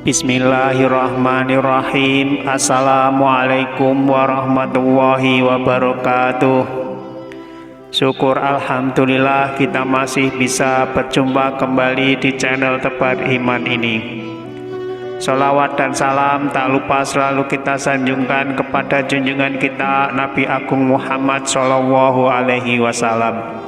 Bismillahirrahmanirrahim. Assalamualaikum warahmatullahi wabarakatuh. Syukur alhamdulillah kita masih bisa berjumpa kembali di channel Tebar Iman ini. Sholawat dan salam tak lupa selalu kita sanjungkan kepada junjungan kita Nabi Agung Muhammad Sallallahu Alaihi Wasallam.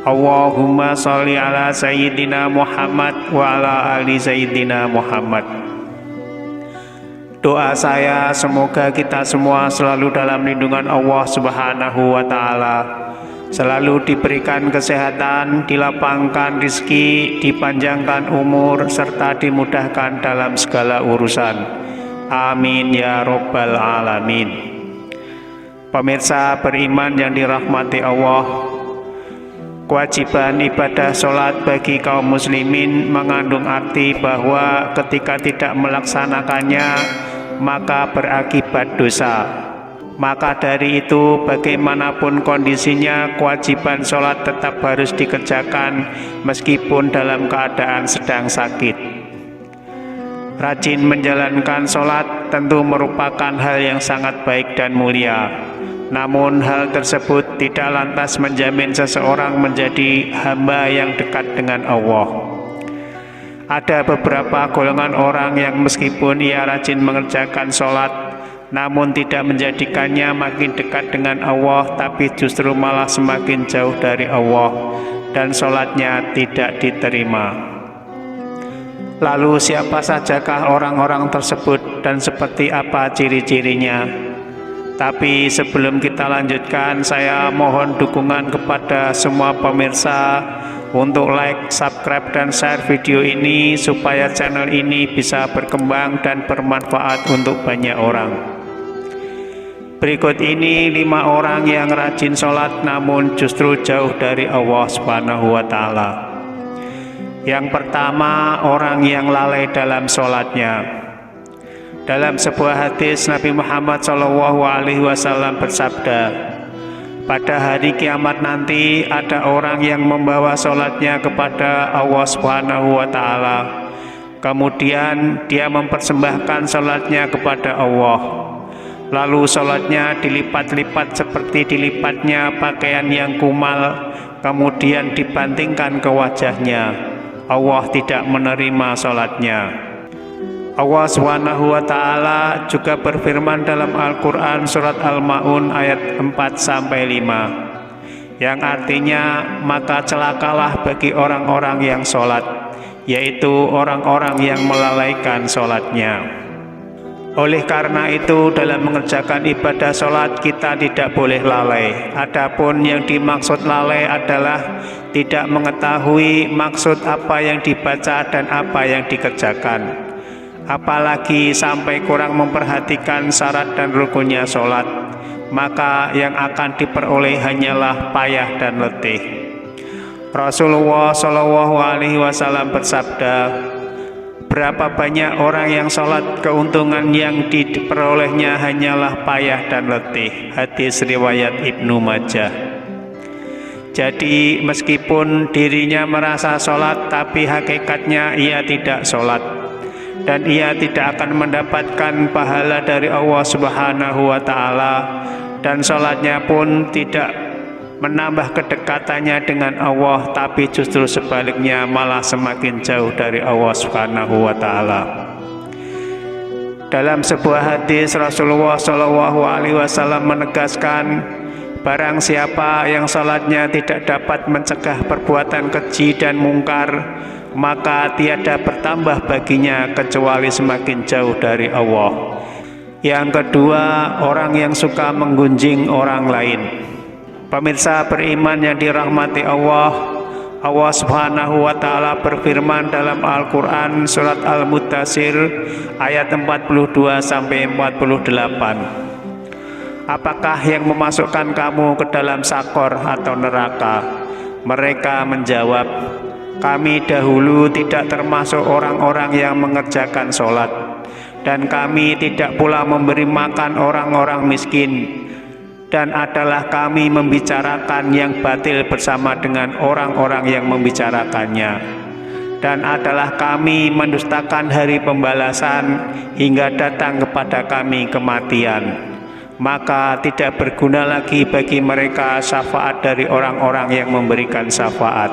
Allahumma sholli ala Sayyidina Muhammad wa ala ali Sayyidina Muhammad. Doa saya semoga kita semua selalu dalam lindungan Allah Subhanahu wa Ta'ala, selalu diberikan kesehatan, dilapangkan rezeki, dipanjangkan umur, serta dimudahkan dalam segala urusan. Amin ya Rabbal Alamin. Pemirsa beriman yang dirahmati Allah, kewajiban ibadah sholat bagi kaum muslimin mengandung arti bahwa ketika tidak melaksanakannya maka berakibat dosa. Maka dari itu bagaimanapun kondisinya kewajiban sholat tetap harus dikerjakan meskipun dalam keadaan sedang sakit. Rajin menjalankan sholat tentu merupakan hal yang sangat baik dan mulia. Namun hal tersebut tidak lantas menjamin seseorang menjadi hamba yang dekat dengan Allah. Ada beberapa golongan orang yang meskipun ia rajin mengerjakan sholat, namun tidak menjadikannya makin dekat dengan Allah, tapi justru malah semakin jauh dari Allah dan sholatnya tidak diterima. Lalu siapa sajakah orang-orang tersebut dan seperti apa ciri-cirinya? Tapi sebelum kita lanjutkan, saya mohon dukungan kepada semua pemirsa untuk like, subscribe, dan share video ini supaya channel ini bisa berkembang dan bermanfaat untuk banyak orang. Berikut ini 5 orang yang rajin sholat namun justru jauh dari Allah Subhanahu wa Ta'ala. Yang pertama, orang yang lalai dalam sholatnya. Dalam sebuah hadis Nabi Muhammad SAW bersabda, pada hari kiamat nanti ada orang yang membawa sholatnya kepada Allah Subhanahu wa Ta'ala. Kemudian dia mempersembahkan sholatnya kepada Allah. Lalu sholatnya dilipat-lipat seperti dilipatnya pakaian yang kumal, kemudian dibantingkan ke wajahnya. Allah tidak menerima sholatnya. Allah Subhanahu wa Ta'ala juga berfirman dalam Al-Quran surat Al-Ma'un ayat 4-5, yang artinya, maka celakalah bagi orang-orang yang sholat, yaitu orang-orang yang melalaikan sholatnya. Oleh karena itu dalam mengerjakan ibadah sholat kita tidak boleh lalai. Adapun yang dimaksud lalai adalah tidak mengetahui maksud apa yang dibaca dan apa yang dikerjakan, apalagi sampai kurang memperhatikan syarat dan rukunnya sholat, maka yang akan diperoleh hanyalah payah dan letih. Rasulullah SAW bersabda, berapa banyak orang yang sholat keuntungan yang diperolehnya hanyalah payah dan letih. Hadis riwayat Ibnu Majah. Jadi meskipun dirinya merasa sholat tapi hakikatnya ia tidak sholat, dan ia tidak akan mendapatkan pahala dari Allah Subhanahu wa Ta'ala, dan sholatnya pun tidak menambah kedekatannya dengan Allah, tapi justru sebaliknya malah semakin jauh dari Allah Subhanahu wa Ta'ala. Dalam sebuah hadis Rasulullah SAW menegaskan, barang siapa yang sholatnya tidak dapat mencegah perbuatan keji dan mungkar, maka tiada bertambah baginya kecuali semakin jauh dari Allah. Yang kedua, orang yang suka menggunjing orang lain. Pemirsa beriman yang dirahmati Allah, Allah Subhanahu wa Ta'ala berfirman dalam Al-Quran surat Al-Mudaththir ayat 42-48, apakah yang memasukkan kamu ke dalam sakor atau neraka? Mereka menjawab, kami dahulu tidak termasuk orang-orang yang mengerjakan sholat, dan kami tidak pula memberi makan orang-orang miskin, dan adalah kami membicarakan yang batil bersama dengan orang-orang yang membicarakannya. dan adalah kami mendustakan hari pembalasan hingga datang kepada kami kematian. Maka tidak berguna lagi bagi mereka syafaat dari orang-orang yang memberikan syafaat.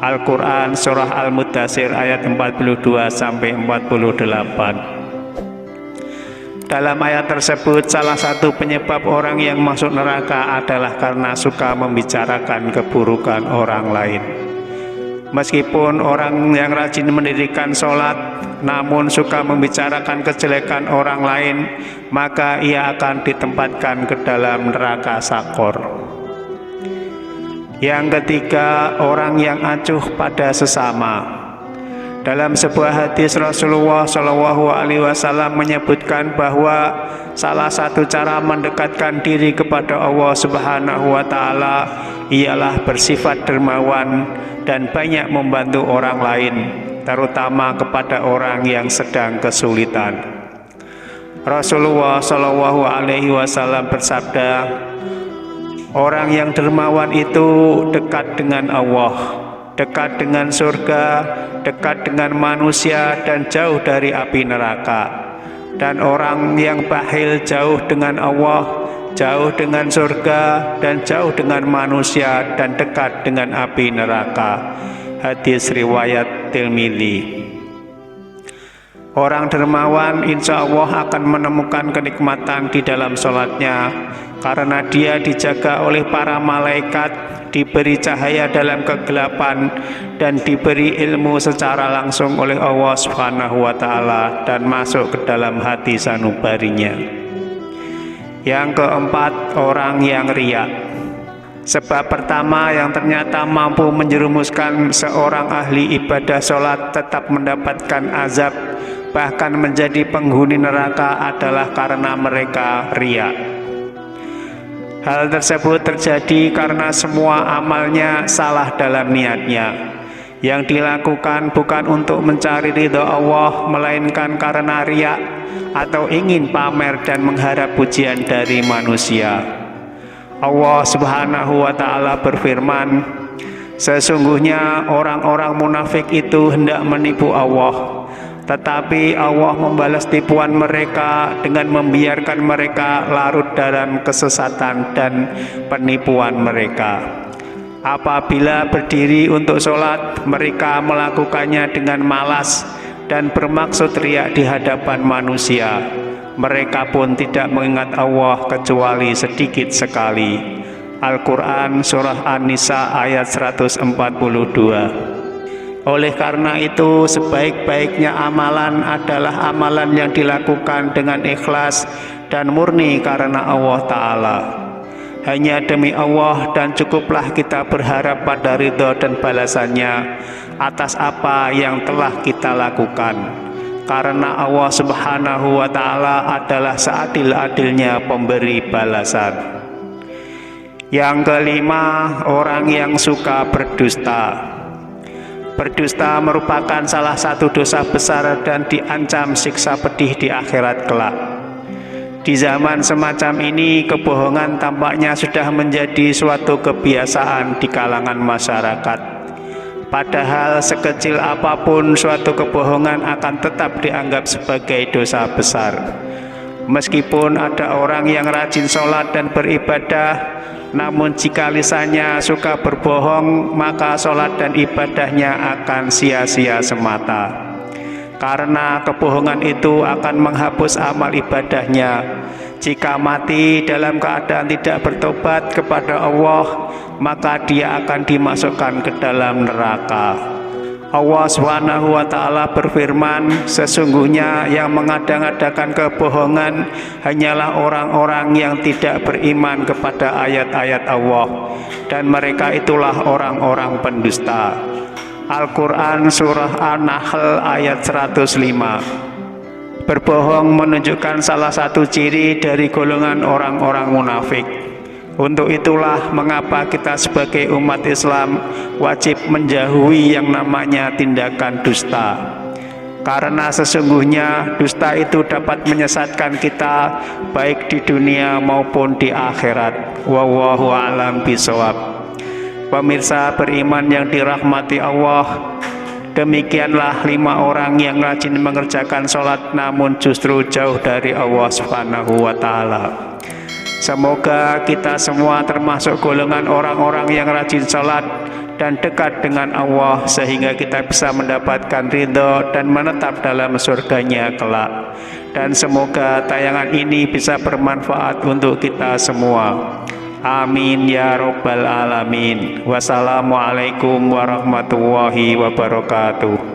Al-Quran Surah Al-Muddatsir ayat 42-48. Dalam ayat tersebut, salah satu penyebab orang yang masuk neraka adalah karena suka membicarakan keburukan orang lain. Meskipun orang yang rajin mendirikan sholat, namun suka membicarakan kejelekan orang lain, maka ia akan ditempatkan ke dalam neraka sakor. Yang ketiga, orang yang acuh pada sesama. Dalam sebuah hadis Rasulullah SAW menyebutkan bahwa salah satu cara mendekatkan diri kepada Allah Subhanahu wa Ta'ala ialah bersifat dermawan dan banyak membantu orang lain, terutama kepada orang yang sedang kesulitan. Rasulullah SAW bersabda, orang yang dermawan itu dekat dengan Allah, dekat dengan surga, dekat dengan manusia, dan jauh dari api neraka. Dan orang yang bakhil jauh dengan Allah, jauh dengan surga, dan jauh dengan manusia, dan dekat dengan api neraka. Hadis riwayat Tirmidzi. Orang dermawan insya Allah akan menemukan kenikmatan di dalam sholatnya, karena dia dijaga oleh para malaikat, diberi cahaya dalam kegelapan, dan diberi ilmu secara langsung oleh Allah Subhanahu wa Ta'ala, dan masuk ke dalam hati sanubarinya. Yang keempat, orang yang riya. Sebab pertama yang ternyata mampu menjerumuskan seorang ahli ibadah sholat tetap mendapatkan azab, bahkan menjadi penghuni neraka, adalah karena mereka riya. Hal tersebut terjadi karena semua amalnya salah dalam niatnya. Yang dilakukan bukan untuk mencari ridho Allah, melainkan karena riya atau ingin pamer dan mengharap pujian dari manusia. Allah Subhanahu wa Ta'ala berfirman, sesungguhnya orang-orang munafik itu hendak menipu Allah, tetapi Allah membalas tipuan mereka dengan membiarkan mereka larut dalam kesesatan dan penipuan mereka. Apabila berdiri untuk sholat, mereka melakukannya dengan malas dan bermaksud riya di hadapan manusia. Mereka pun tidak mengingat Allah kecuali sedikit sekali. Al-Quran Surah An-Nisa ayat 142. Oleh karena itu, sebaik-baiknya amalan adalah amalan yang dilakukan dengan ikhlas dan murni karena Allah Ta'ala. Hanya demi Allah, dan cukuplah kita berharap pada ridho dan balasannya atas apa yang telah kita lakukan, karena Allah Subhanahu wa Ta'ala adalah seadil-adilnya pemberi balasan. Yang kelima, orang yang suka berdusta. Berdusta merupakan salah satu dosa besar dan diancam siksa pedih di akhirat kelak. Di zaman semacam ini, kebohongan tampaknya sudah menjadi suatu kebiasaan di kalangan masyarakat. Padahal sekecil apapun suatu kebohongan akan tetap dianggap sebagai dosa besar. Meskipun ada orang yang rajin sholat dan beribadah, namun jika lisannya suka berbohong, maka sholat dan ibadahnya akan sia-sia semata. Karena kebohongan itu akan menghapus amal ibadahnya. Jika mati dalam keadaan tidak bertobat kepada Allah, maka dia akan dimasukkan ke dalam neraka. Allah Subhanahu wa Ta'ala berfirman, sesungguhnya yang mengadang-adakan kebohongan hanyalah orang-orang yang tidak beriman kepada ayat-ayat Allah, dan mereka itulah orang-orang pendusta. Al-Quran Surah An-Nahl ayat 105. Berbohong menunjukkan salah satu ciri dari golongan orang-orang munafik. Untuk itulah mengapa kita sebagai umat Islam wajib menjauhi yang namanya tindakan dusta. Karena sesungguhnya dusta itu dapat menyesatkan kita baik di dunia maupun di akhirat. Wallahu a'lam bishawab. Pemirsa beriman yang dirahmati Allah, Demikianlah 5 orang yang rajin mengerjakan sholat namun justru jauh dari Allah Subhanahu wa Ta'ala. Semoga kita semua termasuk golongan orang-orang yang rajin sholat dan dekat dengan Allah, sehingga kita bisa mendapatkan ridho dan menetap dalam surganya kelak. Dan semoga tayangan ini bisa bermanfaat untuk kita semua. Amin ya Rabbal Alamin. Wassalamualaikum warahmatullahi wabarakatuh.